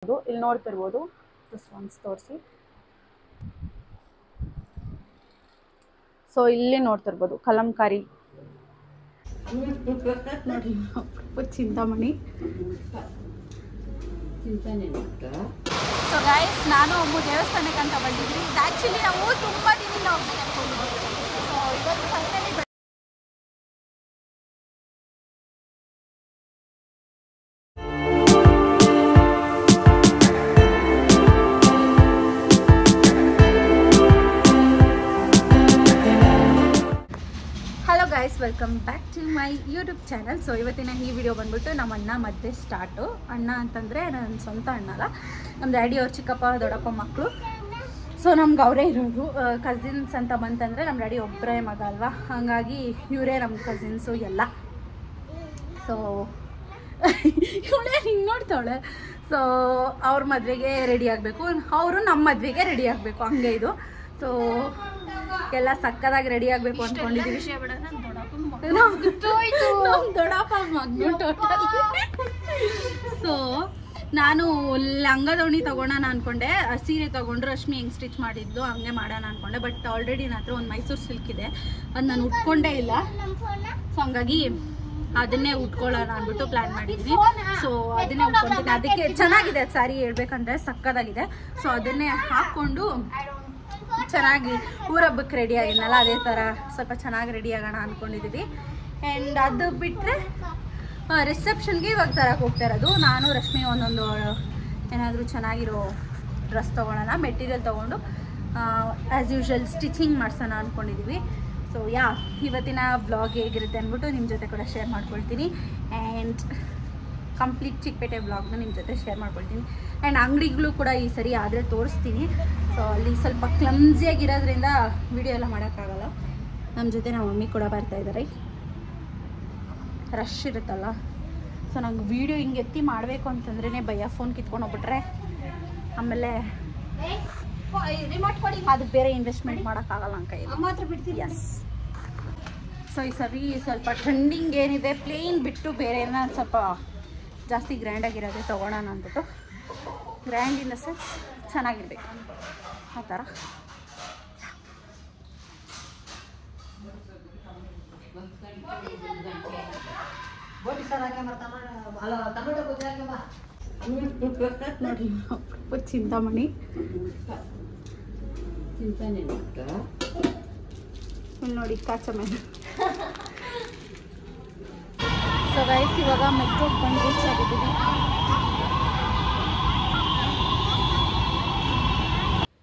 ಇಲ್ಲಿ ನೋಡ್ತಿರ್ಬೋದು just once ತೋರಿಸಿ. ಸೊ ಇಲ್ಲಿ ನೋಡ್ತಿರ್ಬೋದು ಕಲಂಕಾರಿ ನೋಡಿ, ಚಿಂತಾಮಣಿ. ಸೊ ಗೈಸ್, ನಾನು ಒಬ್ಬ ದೇವಸ್ಥಾನಕ್ಕೆ ಅಂತ ಬಂದಿದ್ವಿ. ಆ್ಯಕ್ಚುಲಿ ನಾವು ತುಂಬ ದಿನದಿಂದ ಹೋಗ್ಬೇಕು ಅನ್ಕೊಂಡಿದ್ವಿ. ಸೊ ಇವತ್ತು finally guys, welcome back to my YouTube channel. So ಇವತ್ತಿನ ಈ ವಿಡಿಯೋ ಬಂದ್ಬಿಟ್ಟು ನಮ್ಮ ಅಣ್ಣ ಮದುವೆ ಸ್ಟಾರ್ಟು. ಅಣ್ಣ ಅಂತಂದರೆ ನನ್ನ ಸ್ವಂತ ಅಣ್ಣ ಅಲ್ಲ, ನಮ್ಮ ಡ್ಯಾಡಿ ಅವ್ರ ಚಿಕ್ಕಪ್ಪ ದೊಡ್ಡಪ್ಪ ಮಕ್ಕಳು. ಸೊ ನಮ್ಗೆ ಅವರೇ ಇರೋದು. ಕಸಿನ್ಸ್ ಅಂತ ಬಂತಂದರೆ ನಮ್ಮ ಡ್ಯಾಡಿ ಒಬ್ಬರೇ ಮಗ ಅಲ್ವಾ, ಹಾಗಾಗಿ ಇವರೇ ನಮ್ಮ ಕಸಿನ್ಸು ಎಲ್ಲ. ಸೊ ಇವಳೇ ಹಿಂಗೆ ನೋಡ್ತಾವಳೆ. ಸೊ ಅವ್ರ ಮದುವೆಗೆ ರೆಡಿ ಆಗಬೇಕು, ಅವರು ನಮ್ಮ ಮದುವೆಗೆ ರೆಡಿ ಆಗಬೇಕು, ಹಂಗೆ ಇದು. ಸೊ ಎಲ್ಲ ಸಕ್ಕದಾಗಿ ರೆಡಿ ಆಗಬೇಕು ಅಂದ್ಕೊಂಡಿದ್ದೀವಿ. ದೊಡ್ಡಪ್ಪ ಮಗನು ಟೋಟಲ್. ಸೊ ನಾನು ಲಂಗದೋಣಿ ತೊಗೊಳೋಣ ಅಂದ್ಕೊಂಡೆ, ಸೀರೆ ತೊಗೊಂಡು ರಶ್ಮಿ ಹೆಂಗೆ ಸ್ಟಿಚ್ ಮಾಡಿದ್ದು ಹಂಗೆ ಮಾಡೋಣ ಅಂದ್ಕೊಂಡೆ. ಬಟ್ ಆಲ್ರೆಡಿ ನನ್ನ ಹತ್ರ ಒಂದು ಮೈಸೂರು ಸಿಲ್ಕ್ ಇದೆ, ಅದು ನಾನು ಉಟ್ಕೊಂಡೇ ಇಲ್ಲ. ಸೊ ಹಂಗಾಗಿ ಅದನ್ನೇ ಉಟ್ಕೊಳ್ಳೋಣ ಅಂದ್ಬಿಟ್ಟು ಪ್ಲ್ಯಾನ್ ಮಾಡಿದ್ವಿ. ಸೊ ಅದನ್ನೇ ಉಟ್ಕೊತೀನಿ. ಅದಕ್ಕೆ ಚೆನ್ನಾಗಿದೆ ಸ್ಯಾರಿ, ಹೇಳ್ಬೇಕಂದ್ರೆ ಸಕ್ಕದಾಗಿದೆ. ಸೊ ಅದನ್ನೇ ಹಾಕ್ಕೊಂಡು ಚೆನ್ನಾಗಿ ಊರಬ್ಬಕ್ಕೆ ರೆಡಿ ಆಗಿದ್ನಲ್ಲ, ಅದೇ ಥರ ಸ್ವಲ್ಪ ಚೆನ್ನಾಗಿ ರೆಡಿ ಆಗೋಣ ಅಂದ್ಕೊಂಡಿದ್ದೀವಿ. ಆ್ಯಂಡ್ ಅದು ಬಿಟ್ಟರೆ ರಿಸೆಪ್ಷನ್ಗೆ ಇವಾಗ ತರಕ್ಕೆ ಹೋಗ್ತಾ ಇರೋದು. ನಾನು ರಶ್ಮಿ ಒಂದೊಂದು ಏನಾದರೂ ಚೆನ್ನಾಗಿರೋ ಡ್ರೆಸ್ ತೊಗೊಳ್ಳೋಣ, ಮೆಟೀರಿಯಲ್ ತೊಗೊಂಡು ಆ್ಯಸ್ ಯೂಶ್ವಲ್ ಸ್ಟಿಚಿಂಗ್ ಮಾಡ್ಸೋಣ ಅಂದ್ಕೊಂಡಿದ್ದೀವಿ. ಸೊ ಇವತ್ತಿನ ಬ್ಲಾಗ್ ಹೇಗಿರುತ್ತೆ ಅಂದ್ಬಿಟ್ಟು ನಿಮ್ಮ ಜೊತೆ ಕೂಡ ಶೇರ್ ಮಾಡ್ಕೊಳ್ತೀನಿ. ಆ್ಯಂಡ್ ಕಂಪ್ಲೀಟ್ ಚಿಕ್ಕಪೇಟೆ ಬ್ಲಾಗ್ನ ನಿಮ್ಮ ಜೊತೆ ಶೇರ್ ಮಾಡ್ಕೊಳ್ತೀನಿ. ಆ್ಯಂಡ್ ಅಂಗಡಿಗಳು ಕೂಡ ಈ ಸರಿ ಆದರೆ ತೋರಿಸ್ತೀನಿ. ಸೊ ಅಲ್ಲಿ ಸ್ವಲ್ಪ ಕ್ಲಮ್ಸಿಯಾಗಿರೋದ್ರಿಂದ ವಿಡಿಯೋ ಎಲ್ಲ ಮಾಡೋಕ್ಕಾಗಲ್ಲ. ನಮ್ಮ ಜೊತೆ ನಮ್ಮ ಮಮ್ಮಿ ಕೂಡ ಬರ್ತಾಯಿದ್ದಾರೆ, ರಶ್ ಇರುತ್ತಲ್ಲ. ಸೊ ನಂಗೆ ವೀಡಿಯೋ ಹಿಂಗೆ ಎತ್ತಿ ಮಾಡಬೇಕು ಅಂತಂದ್ರೇ ಭಯ, ಫೋನ್ ಕಿತ್ಕೊಂಡು ಹೋಗ್ಬಿಟ್ರೆ ಆಮೇಲೆ ಅದಕ್ಕೆ ಬೇರೆ ಇನ್ವೆಸ್ಟ್ಮೆಂಟ್ ಮಾಡೋಕ್ಕಾಗಲ್ಲ ನನ್ನ ಕೈಯಲ್ಲಿ ಮಾತ್ರ ಬಿಡ್ತೀನಿ. ಎಸ್. ಸೊ ಈ ಸರಿ ಸ್ವಲ್ಪ ಟ್ರೆಂಡಿಂಗ್ ಏನಿದೆ ಪ್ಲೇನ್ ಬಿಟ್ಟು ಬೇರೆ ಏನೋ ಸ್ವಲ್ಪ ಜಾಸ್ತಿ ಗ್ರ್ಯಾಂಡಾಗಿರೋದೇ ತೊಗೊಳೋಣ ಅಂದ್ಬಿಟ್ಟು. ಗ್ರ್ಯಾಂಡ್ ಇನ್ ದ ಸೆನ್ಸ್ ಚೆನ್ನಾಗಿರ್ಬೇಕು ಆ ಥರ. ನೋಡಿ ಚಿಂತಾಮಣಿ ನೋಡಿ ಕಾಚಮಣಿ. ಸೊ ಗೈಸ್, ಇವಾಗ ಮೆಟ್ರೋಗೆ ಬಂದು ರೀಚ್ ಆಗಿದ್ದೀವಿ.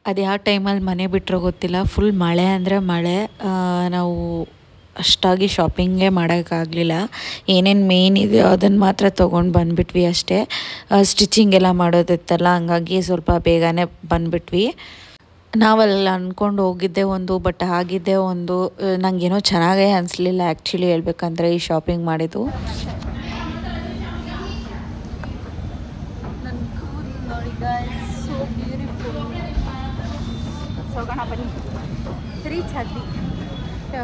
ಅದು ಯಾವ ಟೈಮಲ್ಲಿ ಮನೆ ಬಿಟ್ಟರೋ ಗೊತ್ತಿಲ್ಲ, ಫುಲ್ ಮಳೆ ಅಂದರೆ ಮಳೆ. ನಾವು ಅಷ್ಟಾಗಿ ಶಾಪಿಂಗೇ ಮಾಡೋಕ್ಕಾಗಲಿಲ್ಲ. ಏನೇನು ಮೇನ್ ಇದೆಯೋ ಅದನ್ನು ಮಾತ್ರ ತೊಗೊಂಡು ಬಂದುಬಿಟ್ವಿ ಅಷ್ಟೇ. ಸ್ಟಿಚಿಂಗ್ ಎಲ್ಲ ಮಾಡೋದಿತ್ತಲ್ಲ, ಹಂಗಾಗಿ ಸ್ವಲ್ಪ ಬೇಗನೆ ಬಂದುಬಿಟ್ವಿ. ನಾವಲ್ಲಿ ಅಂದ್ಕೊಂಡು ಹೋಗಿದ್ದೆ ಒಂದು, ಬಟ್ ಆಗಿದ್ದೆ ಒಂದು. ನನಗೇನೋ ಚೆನ್ನಾಗೇ ಅನಿಸ್ಲಿಲ್ಲ ಆ್ಯಕ್ಚುಲಿ ಹೇಳ್ಬೇಕಂದ್ರೆ ಈ ಶಾಪಿಂಗ್ ಮಾಡಿದ್ದು. ಹೋಗೋಣ ಬನ್ನಿ, ರೀಚ್ ಆದ್ವಿ.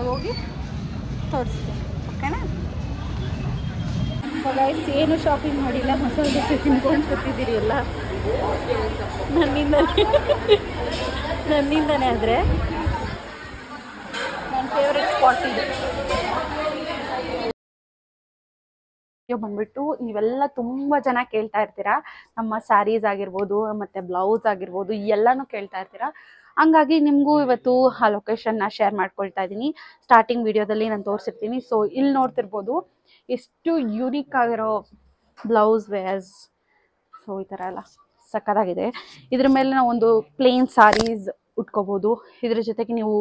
ಹೋಗಿ ತೋರಿಸ್ತೀನಿ, ಓಕೆನಾ? ಸೊ ಗೈಸ್, ಏನು ಶಾಪಿಂಗ್ ಮಾಡಿಲ್ಲ, ಮಸಾಲೆ ದೋಸೆ ತಿನ್ಕೊಂಡು ಕೂತಿದ್ದೀರಿ ಎಲ್ಲ ನನ್ನಿಂದನೇ. ಆದರೆ ನನ್ನ ಫೇವ್ರೆಟ್ ಸ್ಪಾಟ್ ಇದೆ. ಬಂದ್ಬಿಟ್ಟು ನೀವೆಲ್ಲ ತುಂಬ ಜನ ಕೇಳ್ತಾ ಇರ್ತೀರಾ, ನಮ್ಮ ಸ್ಯಾರೀಸ್ ಆಗಿರ್ಬೋದು ಮತ್ತು ಬ್ಲೌಸ್ ಆಗಿರ್ಬೋದು ಎಲ್ಲನೂ ಕೇಳ್ತಾ ಇರ್ತೀರಾ. ಹಂಗಾಗಿ ನಿಮಗೂ ಇವತ್ತು ಆ ಲೊಕೇಶನ್ನ ಶೇರ್ ಮಾಡ್ಕೊಳ್ತಾ ಇದ್ದೀನಿ. ಸ್ಟಾರ್ಟಿಂಗ್ ವಿಡಿಯೋದಲ್ಲಿ ನಾನು ತೋರಿಸಿರ್ತೀನಿ. ಸೊ ಇಲ್ಲಿ ನೋಡ್ತಿರ್ಬೋದು ಎಷ್ಟು ಯೂನಿಕ್ ಆಗಿರೋ ಬ್ಲೌಸ್ ವೇರ್ಸ್. ಸೊ ಈ ಥರ ಎಲ್ಲ ಸಕ್ಕತ್ತಾಗಿದೆ. ಇದ್ರ ಮೇಲೆ ನಾವು ಒಂದು ಪ್ಲೇನ್ ಸ್ಯಾರೀಸ್ ಉಟ್ಕೋಬೋದು, ಇದ್ರ ಜೊತೆಗೆ ನೀವು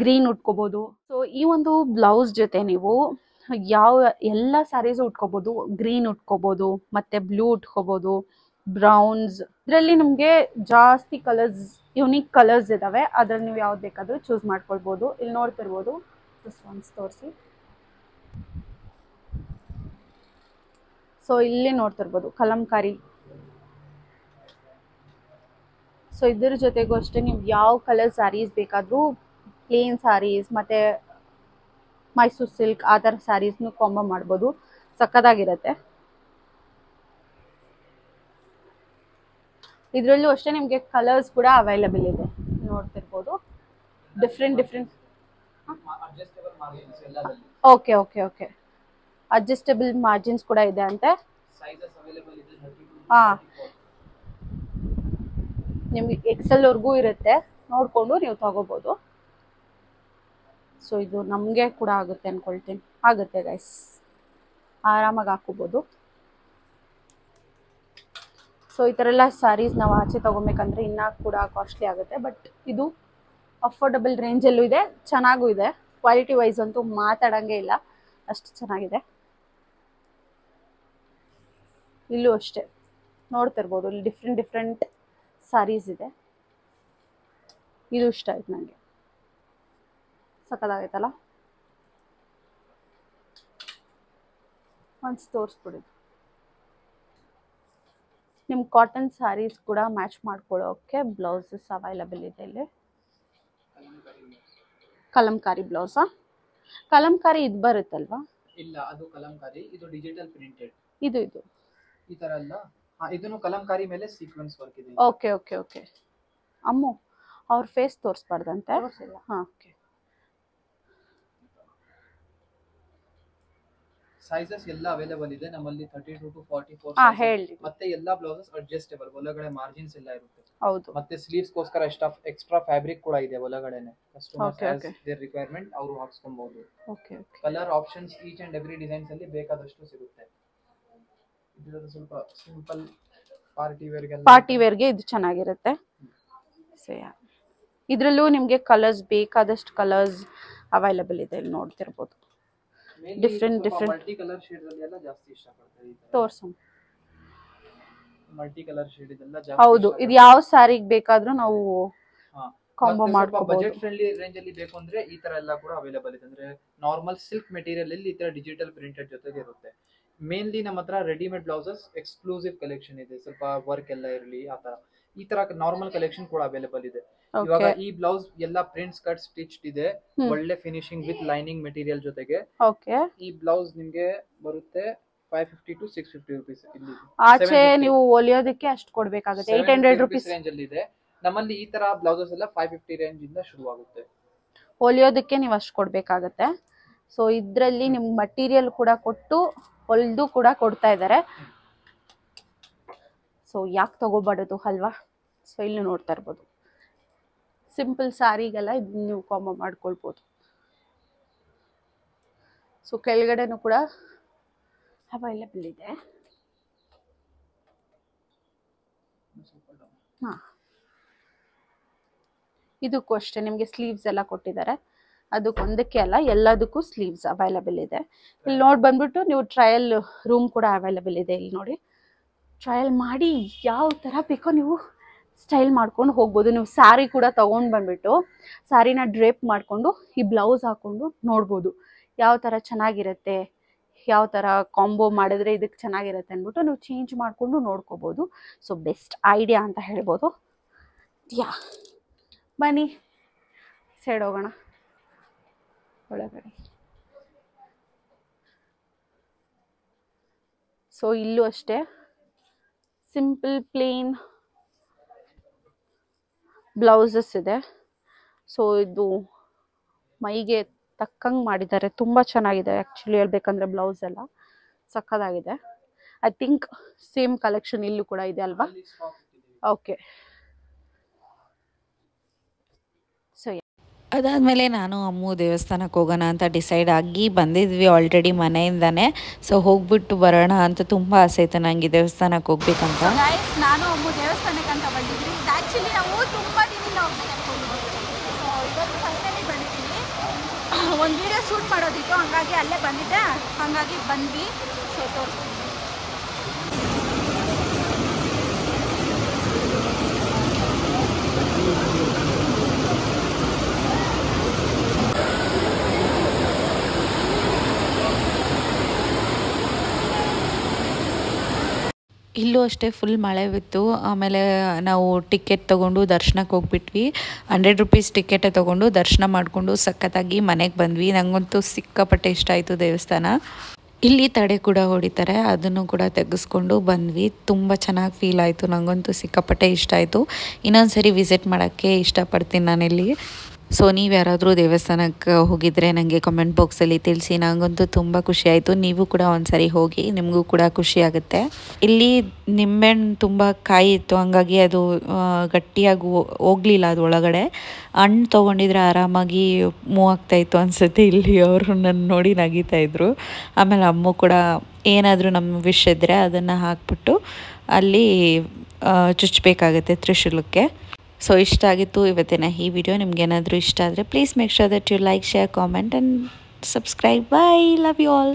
ಗ್ರೀನ್ ಉಟ್ಕೋಬೋದು. ಸೊ ಈ ಒಂದು ಬ್ಲೌಸ್ ಜೊತೆ ನೀವು ಯಾವ ಎಲ್ಲ ಸ್ಯಾರೀಸು ಉಟ್ಕೋಬೋದು. ಗ್ರೀನ್ ಉಟ್ಕೋಬೋದು, ಮತ್ತು ಬ್ಲೂ ಉಟ್ಕೋಬೋದು, ಬ್ರೌನ್ಸ್. ಇದರಲ್ಲಿ ನಮಗೆ ಜಾಸ್ತಿ ಕಲರ್ಸ್, ಯುನೀಕ್ ಕಲರ್ಸ್ ಇದ್ದಾವೆ. ಅದ್ರಲ್ಲಿ ನೀವು ಯಾವ್ದು ಬೇಕಾದರೂ ಚೂಸ್ ಮಾಡ್ಕೊಳ್ಬೋದು. ಇಲ್ಲಿ ನೋಡ್ತಿರ್ಬೋದು, ಜಸ್ಟ್ ಒನ್ಸ್ ತೋರಿಸಿ. ಸೊ ಇಲ್ಲಿ ನೋಡ್ತಿರ್ಬೋದು ಕಲಂಕಾರಿ. ಸೊ ಇದ್ರ ಜೊತೆಗೂ ಅಷ್ಟೇ ನೀವು ಯಾವ ಕಲರ್ ಸ್ಯಾರೀಸ್ ಬೇಕಾದರೂ, ಪ್ಲೇನ್ ಸ್ಯಾರೀಸ್ ಮತ್ತು ಮೈಸೂರು ಸಿಲ್ಕ್ ಆ ಥರ ಸ್ಯಾರೀಸ್ನು ಕಾಂಬೋ ಮಾಡ್ಬೋದು, ಸಕ್ಕತ್ತಾಗಿರುತ್ತೆ. ಇದರಲ್ಲೂ ಅಷ್ಟೇ ನಿಮಗೆ ಕಲರ್ಸ್ ಕೂಡ ಅವೈಲೇಬಲ್ ಇದೆ, ನೋಡ್ತಿರ್ಬೋದು. Different okay okay okay adjustable margins ಕೂಡ ಇದೆ ಅಂತೆ. ಹಾಂ, ನಿಮಗೆ ಎಕ್ಸೆಲ್ ವರ್ಗೂ ಇರುತ್ತೆ, ನೋಡಿಕೊಂಡು ನೀವು ತಗೋಬೋದು. ಸೊ ಇದು ನಮಗೆ ಕೂಡ ಆಗುತ್ತೆ ಅಂದ್ಕೊಳ್ತೀನಿ. ಆಗುತ್ತೆ ಗೈಸ್, ಆರಾಮಾಗಿ ಹಾಕೋಬೋದು. ಸೊ ಈ ಥರ ಎಲ್ಲ ಸ್ಯಾರೀಸ್ ನಾವು ಆಚೆ ತೊಗೊಬೇಕಂದ್ರೆ ಇನ್ನೂ ಕೂಡ ಕಾಸ್ಟ್ಲಿ ಆಗುತ್ತೆ. ಬಟ್ ಇದು ಅಫೋರ್ಡಬಲ್ ರೇಂಜಲ್ಲೂ ಇದೆ, ಚೆನ್ನಾಗೂ ಇದೆ. ಕ್ವಾಲಿಟಿ ವೈಸ್ ಅಂತೂ ಮಾತಾಡೋಂಗೆ ಇಲ್ಲ, ಅಷ್ಟು ಚೆನ್ನಾಗಿದೆ. ಇಲ್ಲೂ ಅಷ್ಟೇ ನೋಡ್ತಿರ್ಬೋದು, ಇಲ್ಲಿ ಡಿಫ್ರೆಂಟ್ ಸ್ಯಾರೀಸ್ ಇದೆ. ಇದು ಇಷ್ಟ ಆಯ್ತು ನನಗೆ, ಸಕ್ಕತ್ತಾಗೈತಲ್ಲ. ಒಂದು ತೋರಿಸ್ಬಿಡಿ. ನಿಮ್ಮ ಕಾಟನ್ ಸ್ಯಾರೀಸ್ ಕೂಡ ಮ್ಯಾಚ್ ಮಾಡ್ಕೊಳ್ಳೋಕೆ ಬ್ಲೌಸಸ್ ಅವೈಲಬಲ್ ಇದೆ ಇಲ್ಲಿ. ಕಲಂಕಾರಿ ಬ್ಲೌಸಾ? ಕಲಂಕಾರಿ ಇದು ಬರುತ್ತಲ್ವಾ? ಇಲ್ಲ, ಅದು ಕಲಂಕಾರಿ, ಇದು ಡಿಜಿಟಲ್ ಪ್ರಿಂಟೆಡ್. ಇದು ಈ ತರ ಅಲ್ಲ, ಇದನ್ನು ಕಲಂಕಾರಿ ಮೇಲೆ ಸೀಕ್ವೆನ್ಸ್ ವರ್ಕ್ ಇದೆ. Okay okay okay. ಅಮ್ಮು ಅವ್ರ ಫೇಸ್ ತೋರಿಸ್ಬಾರ್ದಂತೆ. ಹಾಂ, ಓಕೆ. ಸೈಜಸ್ ಎಲ್ಲ ಅವೈಲೇಬಲ್ ಇದೆ ನಮ್ಮಲ್ಲಿ, 32 to 44. ಹಾಂ, ಹೇಳಿ. ಮತ್ತೆ ಎಲ್ಲಾ ಬ್ಲೌಸಸ್ ಅಡ್ಜಸ್ಟಬಲ್, ಒಳಗಡೆ ಮಾರ್ಜಿನ್ಸ್ ಎಲ್ಲ ಇರುತ್ತೆ. ಹೌದು. ಮತ್ತೆ ಸ್ಲೀವ್ಸ್ ಗೋಸ್ಕರ ಎಕ್ಸ್ಟ್ರಾ ಫ್ಯಾಬ್ರಿಕ್ ಕೂಡ ಇದೆ ಒಳಗಡೆನೆ. ಕಸ್ಟಮರ್ಸ್ ಆಸ್ ದೇರ್ ರಿಕ್ವೈರ್ಮೆಂಟ್ ಅವರು ಹಾಕಿಸ್ಕೊಬಹುದು. Okay okay. Colour options each and every designs ಅಲ್ಲಿ ಬೇಕಾದಷ್ಟು ಸಿಗುತ್ತೆ. ಇದು ಸ್ವಲ್ಪ ಸಿಂಪಲ್ ಪಾರ್ಟಿ ವೇರ್ಗೆ ಇದು ಚೆನ್ನಾಗಿರುತ್ತೆ. ಸೊ ಇದರಲ್ಲೂ ನಿಮಗೆ ಕಲರ್ಸ್ ಬೇಕಾದಷ್ಟು ಕಲರ್ಸ್ ಅವೈಲೇಬಲ್ ಇದೆ, ಇಲ್ಲಿ ನೋಡ್ತಿರ್ಬೋದು. ಡಿಫ್ರೆಂಟ್ ಮಲ್ಟಿ ಕಲರ್ ಶೇಡ್ಸ್ ಅಲ್ಲಿ ಎಲ್ಲ ಜಾಸ್ತಿ ಇಷ್ಟಪಡ್ತಾರೆ. ತೋರ್ಸೋಣ. ಮಲ್ಟಿ ಕಲರ್ ಶೇಡ್ ಇದೆಲ್ಲ ಜಾಸ್ತಿ. ಹೌದು, ಇದು ಯಾವ ಸ್ಯಾರಿಗೆ ಬೇಕಾದ್ರೂ ನಾವು ಕಾಂಬೋ ಮಾಡ್ಕೋಬಹುದು. ಬಜೆಟ್ ಫ್ರೆಂಡ್ಲಿ ರೇಂಜ್ ಅಲ್ಲಿ ಬೇಕು ಅಂದ್ರೆ ಈ ತರ ಎಲ್ಲ ಕೂಡ ಅವೈಲೇಬಲ್ ಇದೆ. ಅಂದ್ರೆ ನಾರ್ಮಲ್ ಸಿಲ್ಕ್ ಮೆಟೀರಿಯಲ್ ಅಲ್ಲಿ ಈ ತರ ಡಿಜಿಟಲ್ ಪ್ರಿಂಟೆಡ್ ಜೊತೆಗೆ ಇರುತ್ತೆ. ಮೇನ್ಲಿ ನಮ್ಮ ಹತ್ರ ರೆಡಿಮೇಡ್ ಬ್ಲೌಸಸ್ ಎಕ್ಸ್ಕ್ಲೂಸಿವ್ ಕಲೆಕ್ಷನ್ ಇದೆ, ಸ್ವಲ್ಪ ವರ್ಕ್ ಎಲ್ಲ ಇರಲಿ ಆ ತರ. ಈ ತರ ನಾರ್ಮಲ್ ಕಲೆಕ್ಷನ್ ಕೂಡ ಅವೈಲೇಬಲ್ ಇದೆ. ಇವಾಗ ಈ ಬ್ಲೌಸ್ ಎಲ್ಲ ಪ್ರಿಂಟ್ಸ್ ಕಟ್ ಸ್ಟಿಚ್ಡ್ ಇದೆ, ಒಳ್ಳೆ ಫಿನಿಶಿಂಗ್ ವಿತ್ ಲೈನಿಂಗ್ ಮೆಟೀರಿಯಲ್ ಜೊತೆಗೆ. ಓಕೆ. ಈ ಬ್ಲೌಸ್ ನಿಮಗೆ ಬರುತ್ತೆ 550 to 650 rupees. ಇಲ್ಲಿ ಆಚೆ ನೀವು ಹೊಲಿಯೋದಕ್ಕೆ ಅಷ್ಟು ಕೊಡಬೇಕಾಗುತ್ತೆ, 800 rupees ರೇಂಜ್ ಅಲ್ಲಿ ಇದೆ. ನಮ್ಮಲ್ಲಿ ಈ ತರ ಬ್ಲೌಸಸ್ ಎಲ್ಲ 550 ರೇಂಜ್ ಇಂದ ಶುರು ಆಗುತ್ತೆ. ಹೊಲಿಯೋದಕ್ಕೆ ನೀವು ಅಷ್ಟು ಕೊಡಬೇಕಾಗುತ್ತೆ. ಸೊ ಇದರಲ್ಲಿ ನಿಮ್ಗೆ ಮಟೀರಿಯಲ್ ಕೂಡ ಕೊಟ್ಟು ಹೊಲಿದು ಕೂಡ ಕೊಡ್ತಾ ಇದ್ದಾರೆ. ಸೊ ಯಾಕೆ ತಗೋಬಾರ್ದು ಅಲ್ವಾ? ಸೊ ಇಲ್ಲಿ ನೋಡ್ತಾ ಇರ್ಬೋದು, ಸಿಂಪಲ್ ಸ್ಯಾರಿಗೆಲ್ಲ ಇದು ನೀವು ಕಾಂಬೋ ಮಾಡ್ಕೊಳ್ಬೋದು. ಸೊ ಕೆಳಗಡೆನೂ ಕೂಡ ಅವೈಲೇಬಲ್ ಇದೆ. ಹಾಂ, ಇದಕ್ಕೂ ಅಷ್ಟೇ ನಿಮಗೆ ಸ್ಲೀವ್ಸ್ ಎಲ್ಲ ಕೊಟ್ಟಿದ್ದಾರೆ. ಅದಕ್ಕೊಂದಕ್ಕೆ ಅಲ್ಲ, ಎಲ್ಲದಕ್ಕೂ ಸ್ಲೀವ್ಸ್ ಅವೈಲೇಬಲ್ ಇದೆ. ಇಲ್ಲಿ ನೋಡಿ ಬಂದ್ಬಿಟ್ಟು ನೀವು ಟ್ರಯಲ್ ರೂಮ್ ಕೂಡ ಅವೈಲೇಬಲ್ ಇದೆ. ಇಲ್ಲಿ ನೋಡಿ, ಟ್ರಯಲ್ ಮಾಡಿ ಯಾವ ಥರ ಬೇಕೋ ನೀವು ಸ್ಟೈಲ್ ಮಾಡ್ಕೊಂಡು ಹೋಗ್ಬೋದು. ನೀವು ಸ್ಯಾರಿ ಕೂಡ ತೊಗೊಂಡು ಬಂದುಬಿಟ್ಟು ಸ್ಯಾರಿನ ಡ್ರೇಪ್ ಮಾಡಿಕೊಂಡು ಈ ಬ್ಲೌಸ್ ಹಾಕ್ಕೊಂಡು ನೋಡ್ಬೋದು ಯಾವ ಥರ ಚೆನ್ನಾಗಿರುತ್ತೆ, ಯಾವ ಥರ ಕಾಂಬೋ ಮಾಡಿದ್ರೆ ಇದಕ್ಕೆ ಚೆನ್ನಾಗಿರುತ್ತೆ ಅಂದ್ಬಿಟ್ಟು ನೀವು ಚೇಂಜ್ ಮಾಡಿಕೊಂಡು ನೋಡ್ಕೋಬೋದು. ಸೊ ಬೆಸ್ಟ್ ಐಡಿಯಾ ಅಂತ ಹೇಳ್ಬೋದು. ಬನ್ನಿ ಸೈಡ್ ಹೋಗೋಣ ಒಳಗಡೆ. ಸೊ ಇಲ್ಲೂ ಅಷ್ಟೇ ಸಿಂಪಲ್ ಪ್ಲೇನ್ ಬ್ಲೌಸಸ್ ಇದೆ. ಸೊ ಇದು ಮೈಗೆ ತಕ್ಕಂಗೆ ಮಾಡಿದ್ದಾರೆ, ತುಂಬ ಚೆನ್ನಾಗಿದೆ. ಆ್ಯಕ್ಚುಲಿ ಹೇಳ್ಬೇಕಂದ್ರೆ ಬ್ಲೌಸ್ ಎಲ್ಲ ಸಕ್ಕದಾಗಿದೆ. ಐ ಥಿಂಕ್ ಸೇಮ್ ಕಲೆಕ್ಷನ್ ಇಲ್ಲೂ ಕೂಡ ಇದೆ ಅಲ್ವಾ? ಓಕೆ. ಸೊ ಅದಾದಮೇಲೆ ನಾನು ಅಮ್ಮು ದೇವಸ್ಥಾನಕ್ಕೆ ಹೋಗೋಣ ಅಂತ ಡಿಸೈಡ್ ಆಗಿ ಬಂದಿದ್ವಿ ಆಲ್ರೆಡಿ ಮನೆಯಿಂದಾನೆ. ಸೊ ಹೋಗ್ಬಿಟ್ಟು ಬರೋಣ ಅಂತ ತುಂಬ ಆಸೆ ಇತ್ತು ನನಗೆ ದೇವಸ್ಥಾನಕ್ಕೆ ಹೋಗ್ಬೇಕಂತ. ನಾನು ಅಮ್ಮು ದೇವಸ್ಥಾನಕ್ಕೆ ಅಂತ ಬಂದಿದ್ವಿ. ಆ್ಯಕ್ಚುಲಿ ನಾವು ತುಂಬ ದಿನದಿಂದ ಹೋಗ್ಬೇಕು ಅಂದ್ಕೊಂಡಿದ್ವಿ. ಸೊ ಇವತ್ತು ಫೈನಲಿ ಬಂದಿದ್ದೀವಿ. ಒಂದು ವೀಡಿಯೋ ಶೂಟ್ ಮಾಡೋದಿತ್ತು, ಹಾಗಾಗಿ ಅಲ್ಲೇ ಬಂದಿದ್ದೆ, ಹಾಗಾಗಿ ಬಂದ್ವಿ. ಸೊ ತೋರಿಸ್ತೀನಿ. ಇಲ್ಲೂ ಅಷ್ಟೇ ಫುಲ್ ಮಳೆ ಬಿತ್ತು. ಆಮೇಲೆ ನಾವು ಟಿಕೆಟ್ ತೊಗೊಂಡು ದರ್ಶನಕ್ಕೆ ಹೋಗ್ಬಿಟ್ವಿ. 100 ರೂಪೀಸ್ ಟಿಕೆಟೇ ತೊಗೊಂಡು ದರ್ಶನ ಮಾಡಿಕೊಂಡು ಸಖತ್ತಾಗಿ ಮನೆಗೆ ಬಂದ್ವಿ. ನನಗಂತೂ ಸಿಕ್ಕಾಪಟ್ಟೆ ಇಷ್ಟ ಆಯಿತು ದೇವಸ್ಥಾನ. ಇಲ್ಲಿ ತಡೆ ಕೂಡ ಹೊಡಿತಾರೆ, ಅದನ್ನು ಕೂಡ ತೆಗೆಸ್ಕೊಂಡು ಬಂದ್ವಿ. ತುಂಬ ಚೆನ್ನಾಗಿ ಫೀಲ್ ಆಯಿತು, ನನಗಂತೂ ಸಿಕ್ಕಾಪಟ್ಟೆ ಇಷ್ಟ ಆಯಿತು. ಇನ್ನೊಂದು ಸರಿ ವಿಸಿಟ್ ಮಾಡೋಕ್ಕೆ ಇಷ್ಟಪಡ್ತೀನಿ ನಾನಿಲ್ಲಿ. ಸೊ ನೀವು ಯಾರಾದರೂ ದೇವಸ್ಥಾನಕ್ಕೆ ಹೋಗಿದ್ರೆ ನನಗೆ ಕಮೆಂಟ್ ಬಾಕ್ಸಲ್ಲಿ ತಿಳಿಸಿ. ನನಗಂತೂ ತುಂಬ ಖುಷಿ ಆಯಿತು. ನೀವು ಕೂಡ ಒಂದು ಸರಿ ಹೋಗಿ, ನಿಮಗೂ ಕೂಡ ಖುಷಿ ಆಗುತ್ತೆ. ಇಲ್ಲಿ ನಿಂಬೆಹಣ್ಣು ತುಂಬ ಕಾಯಿ ಇತ್ತು, ಹಂಗಾಗಿ ಅದು ಗಟ್ಟಿಯಾಗಿ ಹೋಗಲಿಲ್ಲ ಅದು ಒಳಗಡೆ. ಹಣ್ಣು ತೊಗೊಂಡಿದ್ರೆ ಆರಾಮಾಗಿ ಮೂವ್ ಆಗ್ತಾಯಿತ್ತು ಅನಿಸುತ್ತೆ. ಇಲ್ಲಿ ಅವರು ನನ್ನ ನೋಡಿ ನಗಿತಾಯಿದ್ರು. ಆಮೇಲೆ ಅಮ್ಮ ಕೂಡ ಏನಾದರೂ ನಮ್ಮ ವಿಶ್ ಇದ್ದರೆ ಅದನ್ನು ಹಾಕ್ಬಿಟ್ಟು ಅಲ್ಲಿ ಚುಚ್ಚಬೇಕಾಗುತ್ತೆ ತ್ರಿಶೂಲಕ್ಕೆ. ಸೊ ಇಷ್ಟ ಆಗಿತ್ತು ಇವತ್ತಿನ ಈ ವಿಡಿಯೋ. ನಿಮ್ಗೇನಾದರೂ ಇಷ್ಟ ಆದರೆ please make sure that you like, share, comment and subscribe. Bye, love you all.